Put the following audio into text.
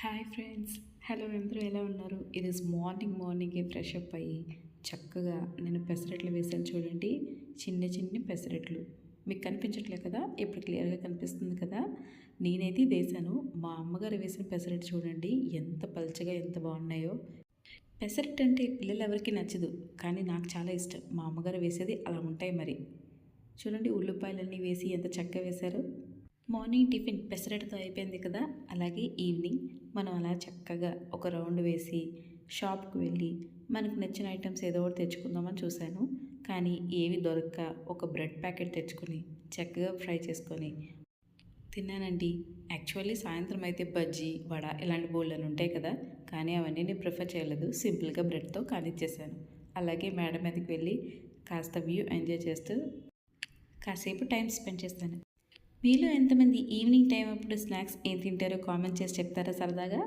Hi friends. Hello అందరూ ఎలా ఉన్నారు? ఈరోజు మార్నింగే ఫ్రెష్ అప్ అయ్యి చక్కగా నేను పెసరట్లు వేసాను చూడండి. చిన్ని పెసరట్లు. మీకు కనిపించట్లే కదా? ఇప్పుడు క్లియర్‌గా కనిపిస్తుంది కదా? నేనైతే ఇది వేసాను. మా అమ్మగారు వేసిన పెసరట్టు చూడండి ఎంత పల్చగా ఎంత బాగున్నాయో. పెసరట్టు అంటే పిల్లలెవరికీ నచ్చదు. కానీ నాకు చాలా ఇష్టం. మా అమ్మగారు వేసేది అలా ఉంటాయి మరి. చూడండి ఉల్లిపాయలన్నీ వేసి ఎంత చక్కగా వేశారో. మార్నింగ్ టిఫిన్ పెసరట్టుతో అయిపోయింది కదా, అలాగే ఈవినింగ్ మనం అలా చక్కగా ఒక రౌండ్ వేసి షాప్కి వెళ్ళి మనకు నచ్చిన ఐటమ్స్ ఏదో ఒకటి తెచ్చుకుందామని చూశాను. కానీ ఏవి దొరక్క ఒక బ్రెడ్ ప్యాకెట్ తెచ్చుకొని చక్కగా ఫ్రై చేసుకొని తిన్నానండి. యాక్చువల్లీ సాయంత్రం అయితే బజ్జీ వడ ఇలాంటి బోల్డని ఉంటాయి కదా, కానీ అవన్నీ నేను ప్రిఫర్ చేయలేదు. సింపుల్గా బ్రెడ్తో కానిచ్చేసాను. అలాగే మేడ మీదకి వెళ్ళి కాస్త వ్యూ ఎంజాయ్ చేస్తూ కాసేపు టైం స్పెండ్ చేస్తాను. మీలో ఎంతమంది ఈవినింగ్ టైం అప్పుడు స్నాక్స్ ఏం తింటారో కామెంట్ చేసి చెప్తారా సరదాగా?